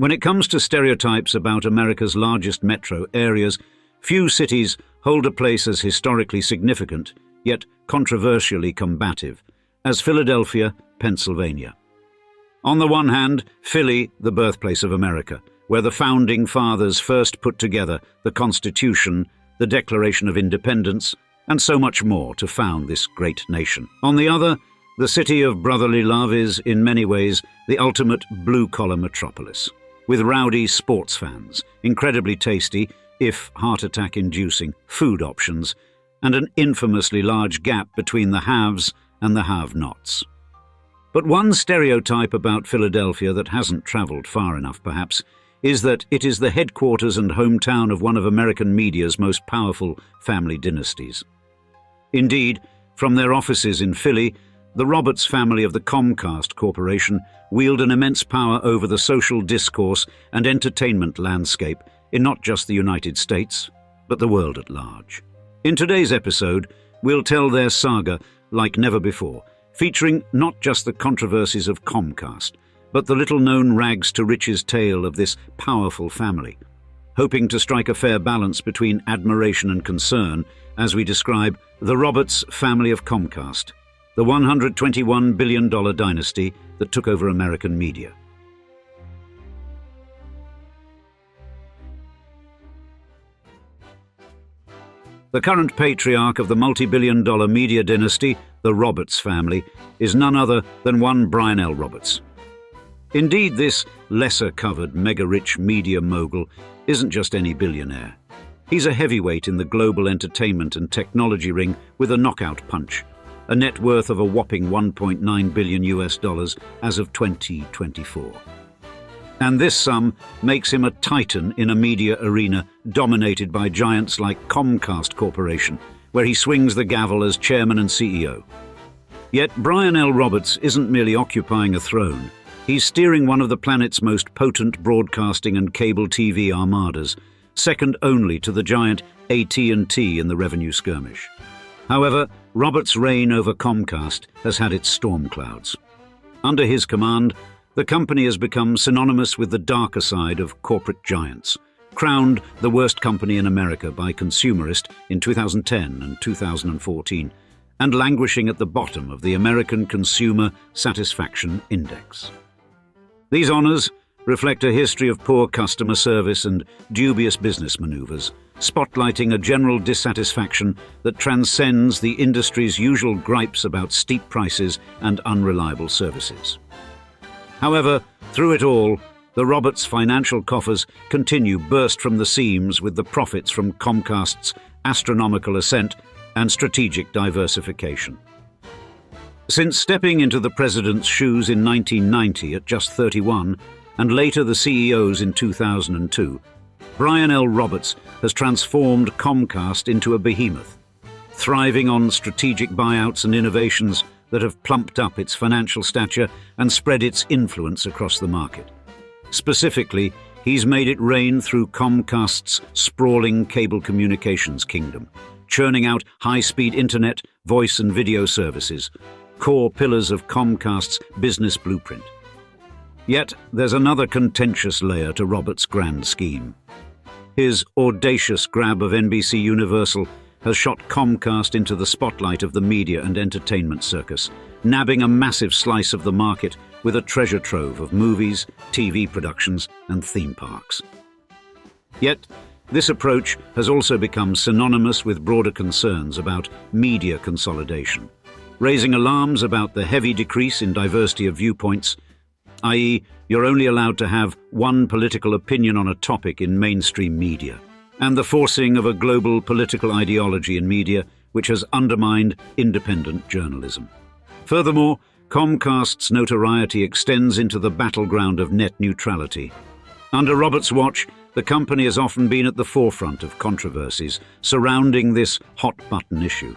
When it comes to stereotypes about America's largest metro areas, few cities hold a place as historically significant, yet controversially combative, as Philadelphia, Pennsylvania. On the one hand, Philly, the birthplace of America, where the founding fathers first put together the Constitution, the Declaration of Independence, and so much more to found this great nation. On the other, the city of brotherly love is, in many ways, the ultimate blue-collar metropolis, with rowdy sports fans, incredibly tasty, if heart attack-inducing, food options, and an infamously large gap between the haves and the have-nots. But one stereotype about Philadelphia that hasn't travelled far enough, perhaps, is that it is the headquarters and hometown of one of American media's most powerful family dynasties. Indeed, from their offices in Philly, the Roberts family of the Comcast Corporation wield an immense power over the social discourse and entertainment landscape in not just the United States, but the world at large. In today's episode, we'll tell their saga like never before, featuring not just the controversies of Comcast, but the little-known rags-to-riches tale of this powerful family, hoping to strike a fair balance between admiration and concern as we describe the Roberts family of Comcast, the $121 billion dynasty that took over American media. The current patriarch of the multi-billion-dollar media dynasty, the Roberts family, is none other than one Brian L. Roberts. Indeed, this lesser-covered, mega-rich media mogul isn't just any billionaire. He's a heavyweight in the global entertainment and technology ring with a knockout punch, a net worth of a whopping $1.9 billion as of 2024. And this sum makes him a titan in a media arena dominated by giants like Comcast Corporation, where he swings the gavel as chairman and CEO. Yet Brian L. Roberts isn't merely occupying a throne. He's steering one of the planet's most potent broadcasting and cable TV armadas, second only to the giant AT&T in the revenue skirmish. However, Roberts' reign over Comcast has had its storm clouds. Under his command, the company has become synonymous with the darker side of corporate giants, crowned the worst company in America by Consumerist in 2010 and 2014, and languishing at the bottom of the American Consumer Satisfaction Index. These honors reflect a history of poor customer service and dubious business maneuvers, spotlighting a general dissatisfaction that transcends the industry's usual gripes about steep prices and unreliable services. However, through it all, the Roberts financial coffers continue burst from the seams with the profits from Comcast's astronomical ascent and strategic diversification. Since stepping into the president's shoes in 1990 at just 31, and later the CEO's in 2002, Brian L. Roberts has transformed Comcast into a behemoth, thriving on strategic buyouts and innovations that have plumped up its financial stature and spread its influence across the market. Specifically, he's made it rain through Comcast's sprawling cable communications kingdom, churning out high-speed internet, voice and video services, core pillars of Comcast's business blueprint. Yet there's another contentious layer to Roberts' grand scheme. His audacious grab of NBC Universal has shot Comcast into the spotlight of the media and entertainment circus, nabbing a massive slice of the market with a treasure trove of movies, TV productions, and theme parks. Yet, this approach has also become synonymous with broader concerns about media consolidation, raising alarms about the heavy decrease in diversity of viewpoints, i.e., you're only allowed to have one political opinion on a topic in mainstream media, and the forcing of a global political ideology in media which has undermined independent journalism. Furthermore, Comcast's notoriety extends into the battleground of net neutrality. Under Roberts' watch, the company has often been at the forefront of controversies surrounding this hot-button issue.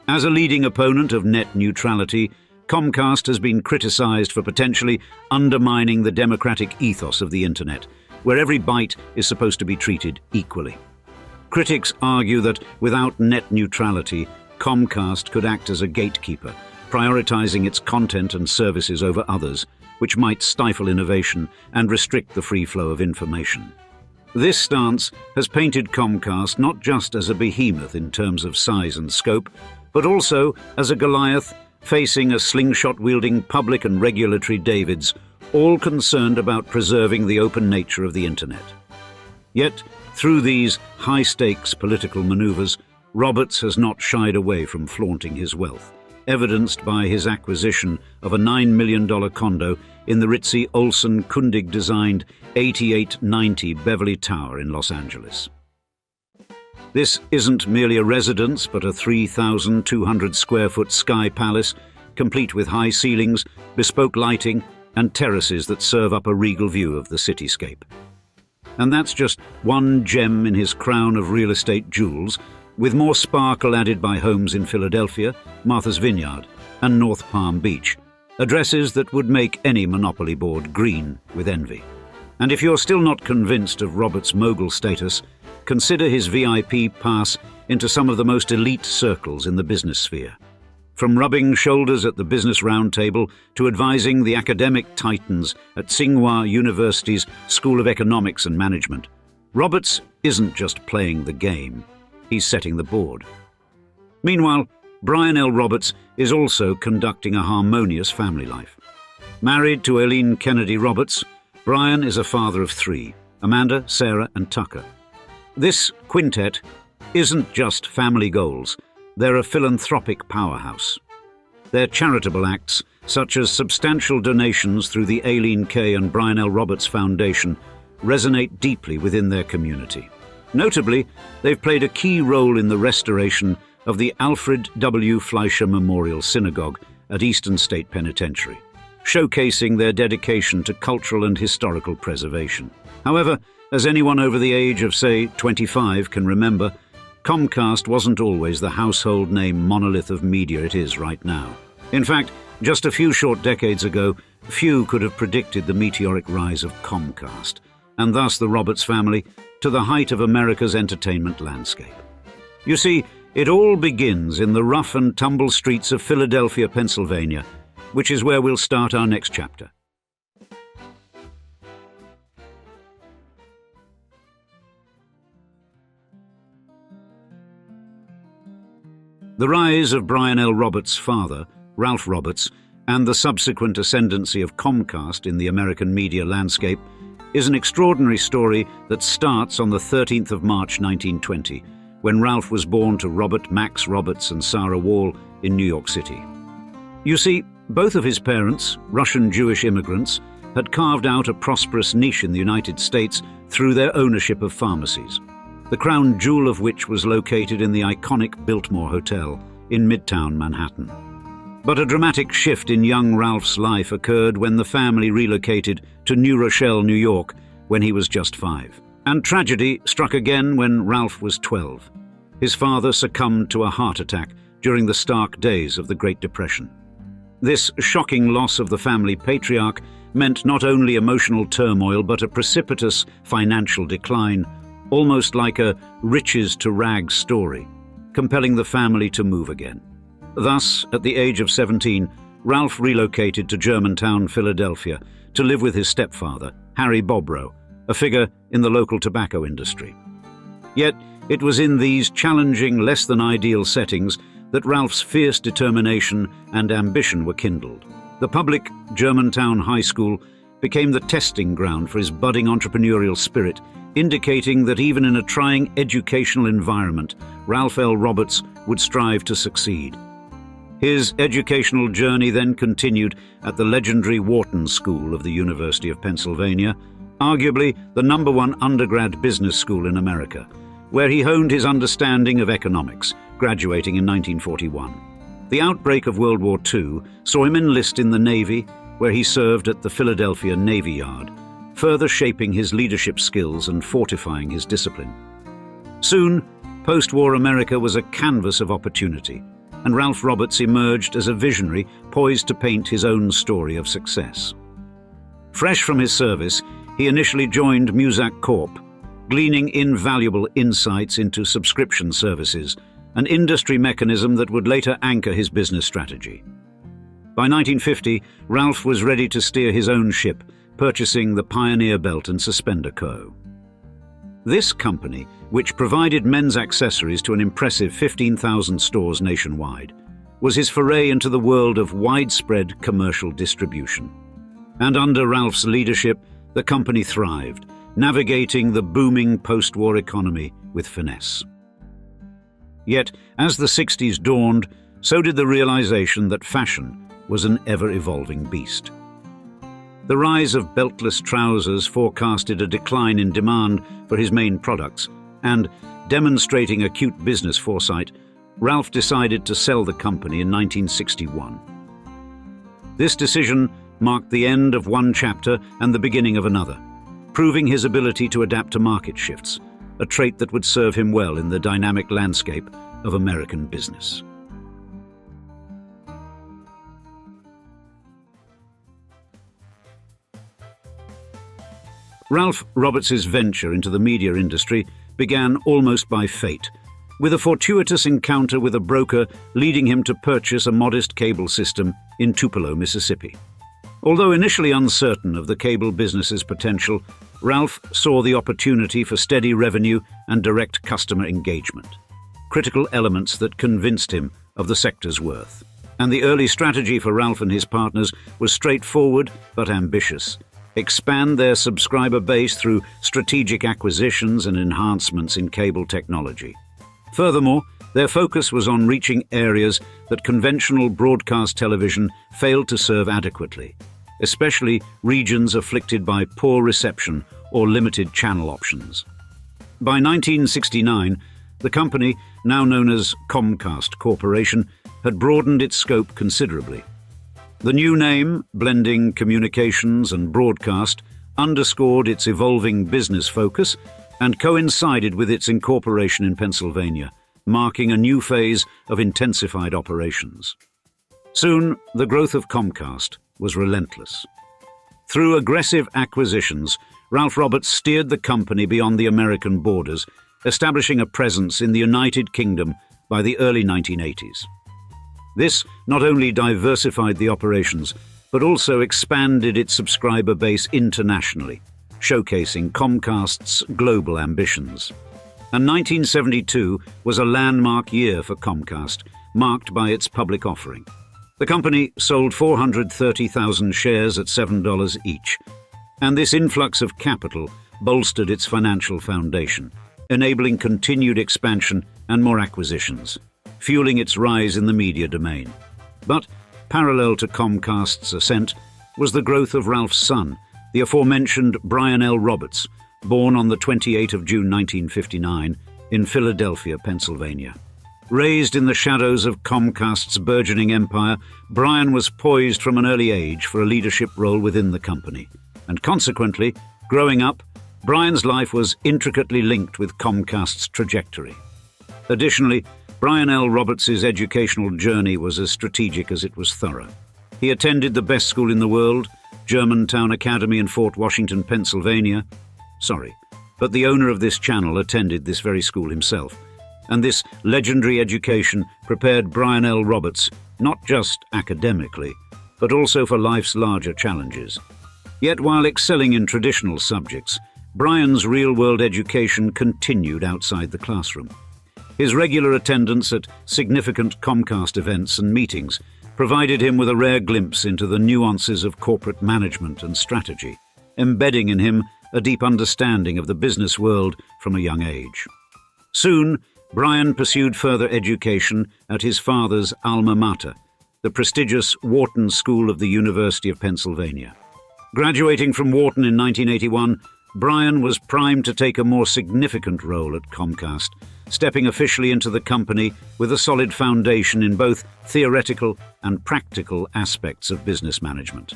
As a leading opponent of net neutrality, Comcast has been criticized for potentially undermining the democratic ethos of the internet, where every byte is supposed to be treated equally. Critics argue that without net neutrality, Comcast could act as a gatekeeper, prioritizing its content and services over others, which might stifle innovation and restrict the free flow of information. This stance has painted Comcast not just as a behemoth in terms of size and scope, but also as a Goliath facing a slingshot-wielding public and regulatory Davids, all concerned about preserving the open nature of the internet. Yet, through these high-stakes political maneuvers, Roberts has not shied away from flaunting his wealth, evidenced by his acquisition of a $9 million condo in the ritzy Olsen-Kundig-designed 8890 Beverly Tower in Los Angeles. This isn't merely a residence, but a 3,200-square-foot sky palace, complete with high ceilings, bespoke lighting, and terraces that serve up a regal view of the cityscape. And that's just one gem in his crown of real estate jewels, with more sparkle added by homes in Philadelphia, Martha's Vineyard, and North Palm Beach, addresses that would make any monopoly board green with envy. And if you're still not convinced of Roberts' mogul status, consider his VIP pass into some of the most elite circles in the business sphere. From rubbing shoulders at the Business Roundtable to advising the academic titans at Tsinghua University's School of Economics and Management, Roberts isn't just playing the game, he's setting the board. Meanwhile, Brian L. Roberts is also conducting a harmonious family life. Married to Aileen Kennedy Roberts, Brian is a father of three, Amanda, Sarah, and Tucker. This quintet isn't just family goals, they're a philanthropic powerhouse. Their charitable acts, such as substantial donations through the Aileen K. and Brian L. Roberts Foundation, resonate deeply within their community. Notably, they've played a key role in the restoration of the Alfred W. Fleischer Memorial Synagogue at Eastern State Penitentiary, showcasing their dedication to cultural and historical preservation. However, as anyone over the age of, say, 25 can remember, Comcast wasn't always the household name monolith of media it is right now. In fact, just a few short decades ago, few could have predicted the meteoric rise of Comcast, and thus the Roberts family, to the height of America's entertainment landscape. You see, it all begins in the rough and tumble streets of Philadelphia, Pennsylvania, which is where we'll start our next chapter. The rise of Brian L. Roberts' father, Ralph Roberts, and the subsequent ascendancy of Comcast in the American media landscape is an extraordinary story that starts on the 13th of March 1920, when Ralph was born to Robert Max Roberts and Sarah Wall in New York City. You see, both of his parents, Russian Jewish immigrants, had carved out a prosperous niche in the United States through their ownership of pharmacies, the crown jewel of which was located in the iconic Biltmore Hotel in Midtown Manhattan. But a dramatic shift in young Ralph's life occurred when the family relocated to New Rochelle, New York, when he was just 5. And tragedy struck again when Ralph was 12. His father succumbed to a heart attack during the stark days of the Great Depression. This shocking loss of the family patriarch meant not only emotional turmoil but a precipitous financial decline, almost like a riches-to-rags story, compelling the family to move again. Thus, at the age of 17, Ralph relocated to Germantown, Philadelphia, to live with his stepfather, Harry Bobrow, a figure in the local tobacco industry. Yet, it was in these challenging, less-than-ideal settings that Ralph's fierce determination and ambition were kindled. The public Germantown High School became the testing ground for his budding entrepreneurial spirit, indicating that even in a trying educational environment, Ralph L. Roberts would strive to succeed. His educational journey then continued at the legendary Wharton School of the University of Pennsylvania, arguably the #1 undergrad business school in America, where he honed his understanding of economics, graduating in 1941. The outbreak of World War II saw him enlist in the Navy, where he served at the Philadelphia Navy Yard, further shaping his leadership skills and fortifying his discipline. Soon, post-war America was a canvas of opportunity, and Ralph Roberts emerged as a visionary poised to paint his own story of success. Fresh from his service, he initially joined Muzak Corp, gleaning invaluable insights into subscription services, an industry mechanism that would later anchor his business strategy. By 1950, Ralph was ready to steer his own ship, purchasing the Pioneer Belt and Suspender Co. This company, which provided men's accessories to an impressive 15,000 stores nationwide, was his foray into the world of widespread commercial distribution. And under Ralph's leadership, the company thrived, navigating the booming post-war economy with finesse. Yet, as the 60s dawned, so did the realization that fashion was an ever-evolving beast. The rise of beltless trousers forecasted a decline in demand for his main products, and, demonstrating acute business foresight, Ralph decided to sell the company in 1961. This decision marked the end of one chapter and the beginning of another, proving his ability to adapt to market shifts, a trait that would serve him well in the dynamic landscape of American business. Ralph Roberts's venture into the media industry began almost by fate, with a fortuitous encounter with a broker leading him to purchase a modest cable system in Tupelo, Mississippi. Although initially uncertain of the cable business's potential, Ralph saw the opportunity for steady revenue and direct customer engagement, critical elements that convinced him of the sector's worth. And the early strategy for Ralph and his partners was straightforward but ambitious: expand their subscriber base through strategic acquisitions and enhancements in cable technology. Furthermore, their focus was on reaching areas that conventional broadcast television failed to serve adequately, especially regions afflicted by poor reception or limited channel options. By 1969, the company, now known as Comcast Corporation, had broadened its scope considerably. The new name, blending communications and broadcast, underscored its evolving business focus and coincided with its incorporation in Pennsylvania, marking a new phase of intensified operations. Soon, the growth of Comcast was relentless. Through aggressive acquisitions, Ralph Roberts steered the company beyond the American borders, establishing a presence in the United Kingdom by the early 1980s. This not only diversified the operations, but also expanded its subscriber base internationally, showcasing Comcast's global ambitions. And 1972 was a landmark year for Comcast, marked by its public offering. The company sold 430,000 shares at $7 each, and this influx of capital bolstered its financial foundation, enabling continued expansion and more acquisitions, fueling its rise in the media domain. But, parallel to Comcast's ascent, was the growth of Ralph's son, the aforementioned Brian L. Roberts, born on the 28th of June 1959 in Philadelphia, Pennsylvania. Raised in the shadows of Comcast's burgeoning empire, Brian was poised from an early age for a leadership role within the company, and consequently, growing up, Brian's life was intricately linked with Comcast's trajectory. Additionally, Brian L. Roberts's educational journey was as strategic as it was thorough. He attended the best school in the world, Germantown Academy in Fort Washington, Pennsylvania. But the owner of this channel attended this very school himself, and this legendary education prepared Brian L. Roberts not just academically, but also for life's larger challenges. Yet while excelling in traditional subjects, Brian's real-world education continued outside the classroom. His regular attendance at significant Comcast events and meetings provided him with a rare glimpse into the nuances of corporate management and strategy, embedding in him a deep understanding of the business world from a young age. Soon, Brian pursued further education at his father's alma mater, the prestigious Wharton School of the University of Pennsylvania. Graduating from Wharton in 1981, Brian was primed to take a more significant role at Comcast, stepping officially into the company with a solid foundation in both theoretical and practical aspects of business management.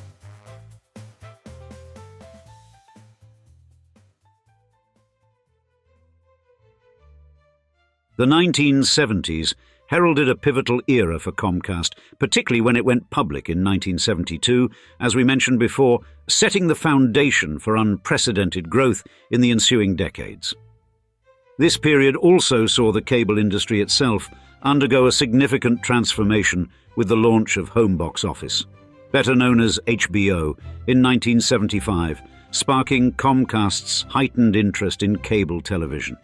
The 1970s heralded a pivotal era for Comcast, particularly when it went public in 1972, as we mentioned before, setting the foundation for unprecedented growth in the ensuing decades. This period also saw the cable industry itself undergo a significant transformation with the launch of home box office, better known as HBO, in 1975, sparking Comcast's heightened interest in cable television.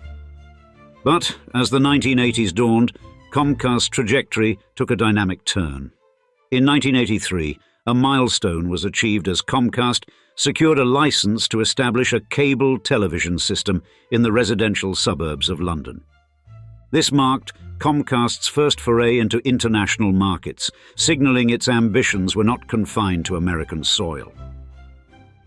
But as the 1980s dawned, Comcast's trajectory took a dynamic turn. In 1983, a milestone was achieved as Comcast secured a license to establish a cable television system in the residential suburbs of London. This marked Comcast's first foray into international markets, signalling its ambitions were not confined to American soil.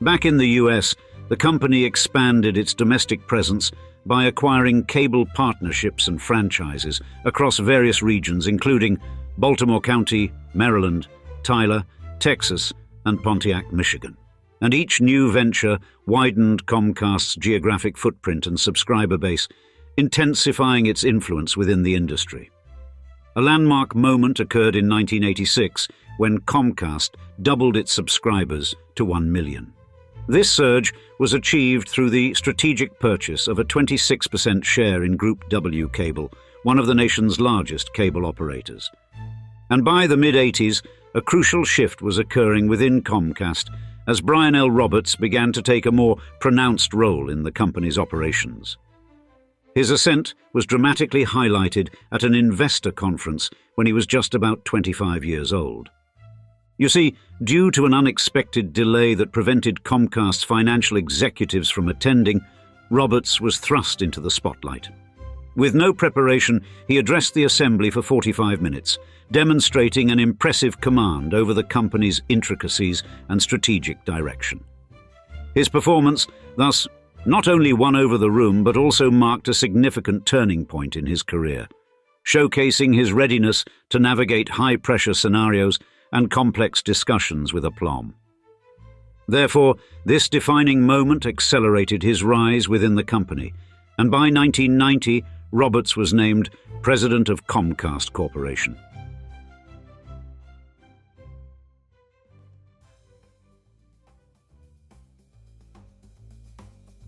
Back in the US, the company expanded its domestic presence by acquiring cable partnerships and franchises across various regions, including Baltimore County, Maryland, Tyler, Texas, and Pontiac, Michigan. And each new venture widened Comcast's geographic footprint and subscriber base, intensifying its influence within the industry. A landmark moment occurred in 1986 when Comcast doubled its subscribers to 1 million. This surge was achieved through the strategic purchase of a 26% share in Group W Cable, one of the nation's largest cable operators. And by the mid-80s, a crucial shift was occurring within Comcast as Brian L. Roberts began to take a more pronounced role in the company's operations. His ascent was dramatically highlighted at an investor conference when he was just about 25 years old. You see, due to an unexpected delay that prevented Comcast's financial executives from attending, Roberts was thrust into the spotlight. With no preparation, he addressed the assembly for 45 minutes, demonstrating an impressive command over the company's intricacies and strategic direction. His performance, thus, not only won over the room but also marked a significant turning point in his career, showcasing his readiness to navigate high-pressure scenarios and complex discussions with aplomb. Therefore, this defining moment accelerated his rise within the company, and by 1990, Roberts was named President of Comcast Corporation.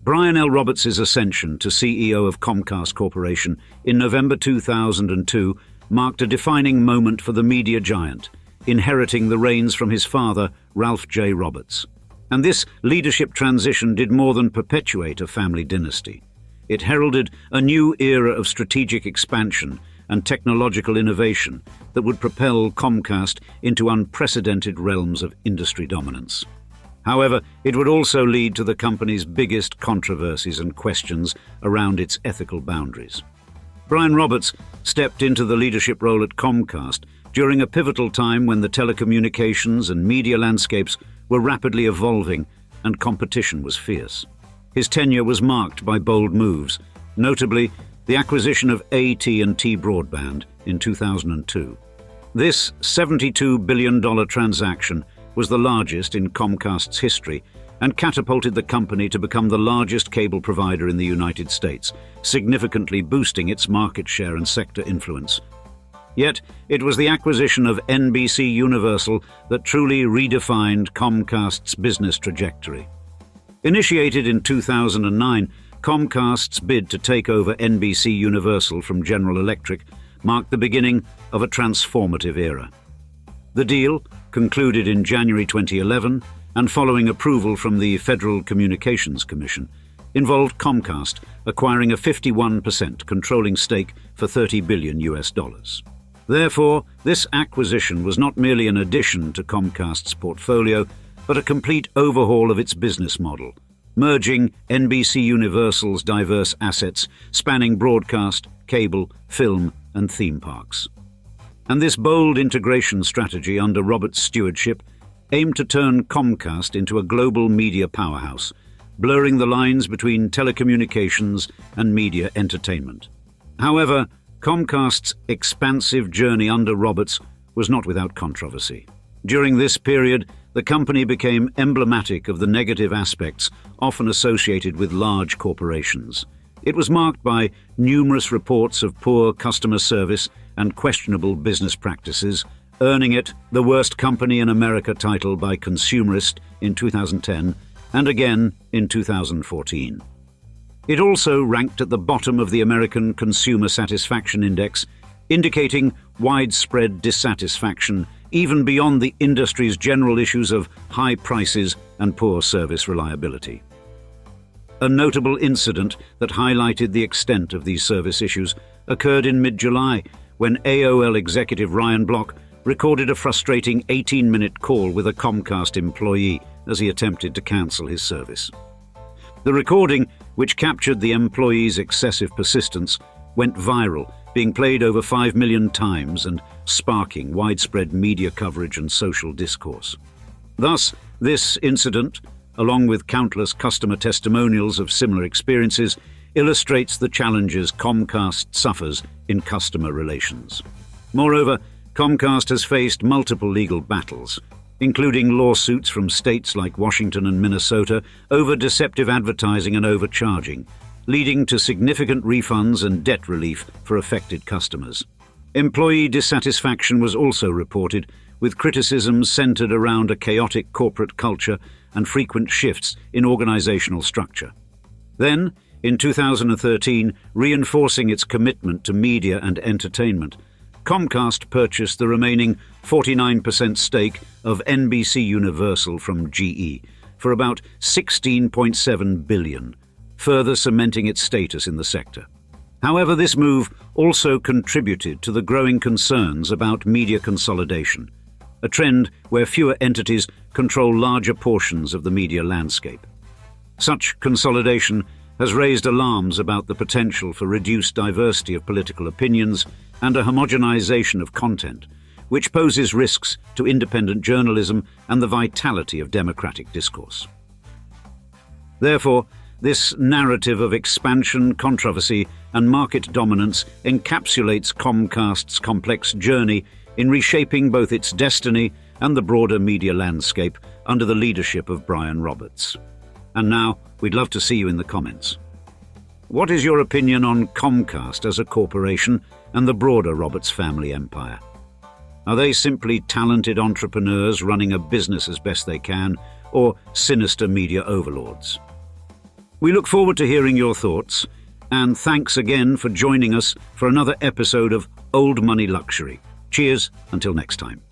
Brian L. Roberts' ascension to CEO of Comcast Corporation in November 2002 marked a defining moment for the media giant, inheriting the reins from his father, Ralph J. Roberts. And this leadership transition did more than perpetuate a family dynasty. It heralded a new era of strategic expansion and technological innovation that would propel Comcast into unprecedented realms of industry dominance. However, it would also lead to the company's biggest controversies and questions around its ethical boundaries. Brian Roberts stepped into the leadership role at Comcast during a pivotal time when the telecommunications and media landscapes were rapidly evolving and competition was fierce. His tenure was marked by bold moves, notably the acquisition of AT&T Broadband in 2002. This $72 billion transaction was the largest in Comcast's history and catapulted the company to become the largest cable provider in the United States, significantly boosting its market share and sector influence. Yet, it was the acquisition of NBC Universal that truly redefined Comcast's business trajectory. Initiated in 2009, Comcast's bid to take over NBC Universal from General Electric marked the beginning of a transformative era. The deal, concluded in January 2011 and following approval from the Federal Communications Commission, involved Comcast acquiring a 51% controlling stake for $30 billion. Therefore, this acquisition was not merely an addition to Comcast's portfolio, but a complete overhaul of its business model, merging NBC Universal's diverse assets spanning broadcast, cable, film, and theme parks. And this bold integration strategy under Roberts' stewardship aimed to turn Comcast into a global media powerhouse, blurring the lines between telecommunications and media entertainment. However, Comcast's expansive journey under Roberts was not without controversy. During this period, the company became emblematic of the negative aspects often associated with large corporations. It was marked by numerous reports of poor customer service and questionable business practices, earning it the Worst Company in America title by Consumerist in 2010 and again in 2014. It also ranked at the bottom of the American Consumer Satisfaction Index indicating widespread dissatisfaction even beyond the industry's general issues of high prices and poor service reliability. A notable incident that highlighted the extent of these service issues occurred in mid-July when AOL executive Ryan Block recorded a frustrating 18-minute call with a Comcast employee as he attempted to cancel his service. The recording, which captured the employee's excessive persistence, went viral, being played over 5 million times and sparking widespread media coverage and social discourse. Thus, this incident, along with countless customer testimonials of similar experiences, illustrates the challenges Comcast suffers in customer relations. Moreover, Comcast has faced multiple legal battles, including lawsuits from states like Washington and Minnesota over deceptive advertising and overcharging, leading to significant refunds and debt relief for affected customers. Employee dissatisfaction was also reported, with criticisms centered around a chaotic corporate culture and frequent shifts in organizational structure. Then, in 2013, reinforcing its commitment to media and entertainment, Comcast purchased the remaining 49% stake of NBC Universal from GE for about $16.7 billion, further cementing its status in the sector. However, this move also contributed to the growing concerns about media consolidation, a trend where fewer entities control larger portions of the media landscape. Such consolidation has raised alarms about the potential for reduced diversity of political opinions and a homogenization of content, which poses risks to independent journalism and the vitality of democratic discourse. Therefore, this narrative of expansion, controversy, and market dominance encapsulates Comcast's complex journey in reshaping both its destiny and the broader media landscape under the leadership of Brian Roberts. And now, we'd love to see you in the comments. What is your opinion on Comcast as a corporation and the broader Roberts family empire? Are they simply talented entrepreneurs running a business as best they can, or sinister media overlords? We look forward to hearing your thoughts, and thanks again for joining us for another episode of Old Money Luxury. Cheers, until next time.